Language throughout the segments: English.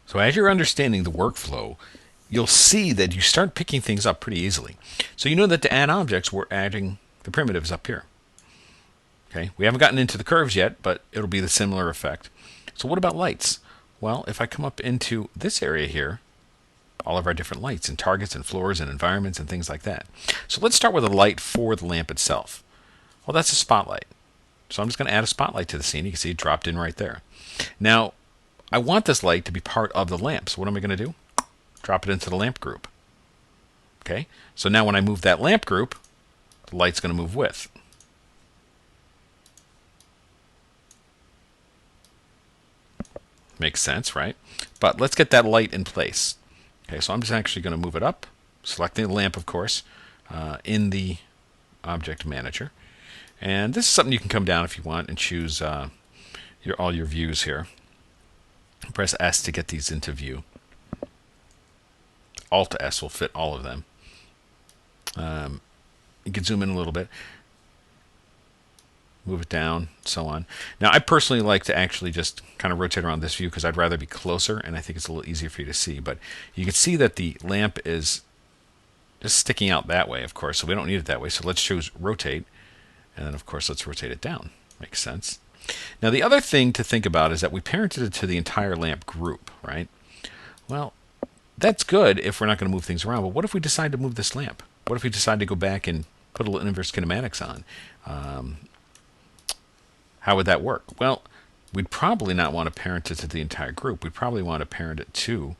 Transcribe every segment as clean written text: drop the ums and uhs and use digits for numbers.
So as you're understanding the workflow, you'll see that you start picking things up pretty easily. So you know that to add objects, we're adding the primitives up here. Okay, we haven't gotten into the curves yet, but it'll be the similar effect. So what about lights? Well, if I come up into this area here, all of our different lights and targets and floors and environments and things like that. So let's start with a light for the lamp itself. Well, that's a spotlight. So I'm just going to add a spotlight to the scene. You can see it dropped in right there. Now, I want this light to be part of the lamp. So what am I going to do? Drop it into the lamp group. Okay, so now when I move that lamp group, the light's going to move with. Makes sense, right? But let's get that light in place. Okay, so I'm just actually going to move it up, selecting the lamp, of course, in the object manager. And this is something you can come down if you want and choose all your views here. Press S to get these into view. Alt S will fit all of them. You can zoom in a little bit, move it down, so on. Now, I personally like to actually just kind of rotate around this view because I'd rather be closer, and I think it's a little easier for you to see. But you can see that the lamp is just sticking out that way, of course, so we don't need it that way. So let's choose rotate, and then, of course, let's rotate it down. Makes sense. Now, the other thing to think about is that we parented it to the entire lamp group, right? Well, that's good if we're not going to move things around, but what if we decide to move this lamp? What if we decide to go back and put a little inverse kinematics on? How would that work? Well, we'd probably not want to parent it to the entire group. We'd probably want to parent it to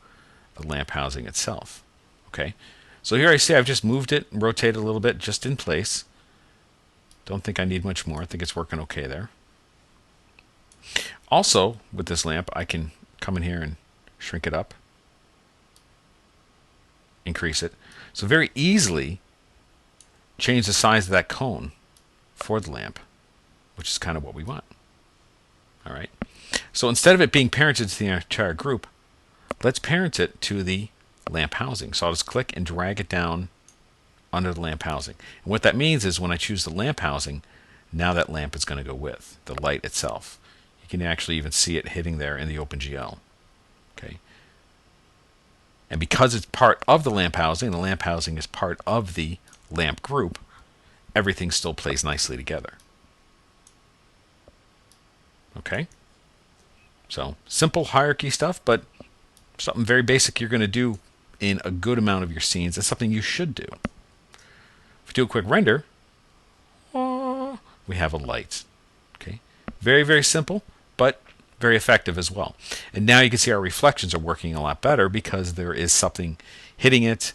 the lamp housing itself. Okay, so here I see I've just moved it and rotated a little bit just in place. Don't think I need much more. I think it's working okay there. Also, with this lamp, I can come in here and shrink it up, increase it. So very easily change the size of that cone for the lamp, which is kind of what we want. All right. So instead of it being parented to the entire group, let's parent it to the lamp housing. So I'll just click and drag it down under the lamp housing. And what that means is when I choose the lamp housing, now that lamp is going to go with the light itself. You can actually even see it hitting there in the OpenGL. Okay. And because it's part of the lamp housing is part of the lamp group, everything still plays nicely together. Okay? So, simple hierarchy stuff, but something very basic you're going to do in a good amount of your scenes. That's something you should do. If we do a quick render, we have a light. Okay? Very, very simple, but very effective as well. And now you can see our reflections are working a lot better because there is something hitting it,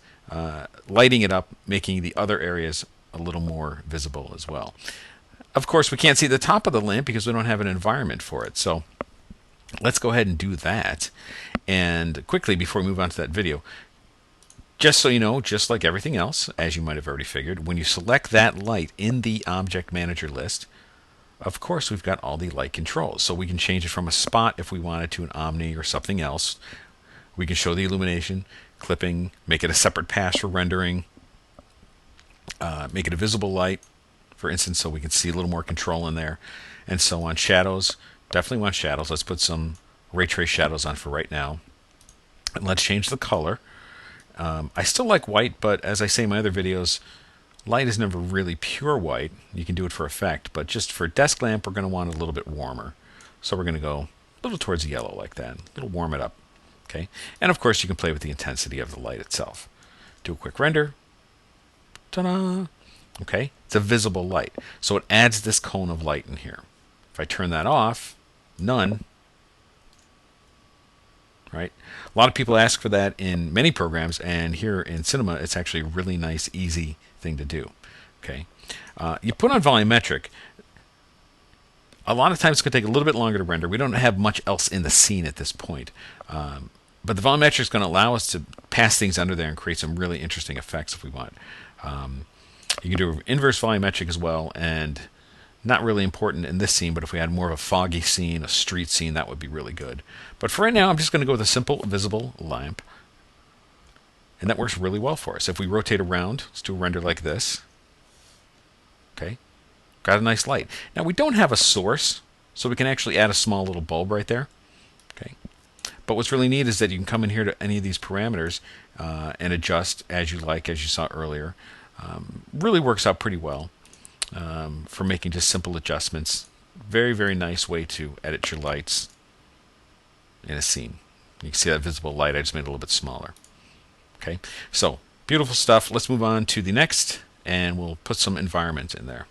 lighting it up, making the other areas a little more visible as well. Of course, we can't see the top of the lamp because we don't have an environment for it. So let's go ahead and do that. And quickly, before we move on to that video, just so you know, just like everything else, as you might have already figured, when you select that light in the Object Manager list, of course, we've got all the light controls. So we can change it from a spot if we wanted to an omni or something else. We can show the illumination, clipping, make it a separate pass for rendering, make it a visible light, for instance, so we can see a little more control in there, and so on. Shadows, definitely want shadows. Let's put some ray trace shadows on for right now. And let's change the color. I still like white, but as I say in my other videos, light is never really pure white. You can do it for effect, but just for DeskLamp, we're going to want it a little bit warmer. So we're going to go a little towards yellow like that, a little warm it up. Okay, and of course you can play with the intensity of the light itself. Do a quick render. Ta-da! Okay, it's a visible light, so it adds this cone of light in here. If I turn that off, none. Right? A lot of people ask for that in many programs, and here in Cinema, it's actually a really nice, easy thing to do. Okay, you put on volumetric. A lot of times it's going to take a little bit longer to render. We don't have much else in the scene at this point. But the volumetric is going to allow us to pass things under there and create some really interesting effects if we want. You can do inverse volumetric as well, and not really important in this scene, but if we had more of a foggy scene, a street scene, that would be really good. But for right now, I'm just going to go with a simple visible lamp, and that works really well for us. If we rotate around, let's do a render like this. Okay, got a nice light. Now we don't have a source, so we can actually add a small little bulb right there. Okay, But what's really neat is that you can come in here to any of these parameters and adjust as you like, as you saw earlier. Really works out pretty well for making just simple adjustments. Very, very nice way to edit your lights in a scene. You can see that visible light. I just made it a little bit smaller. Okay, so beautiful stuff. Let's move on to the next, and we'll put some environment in there.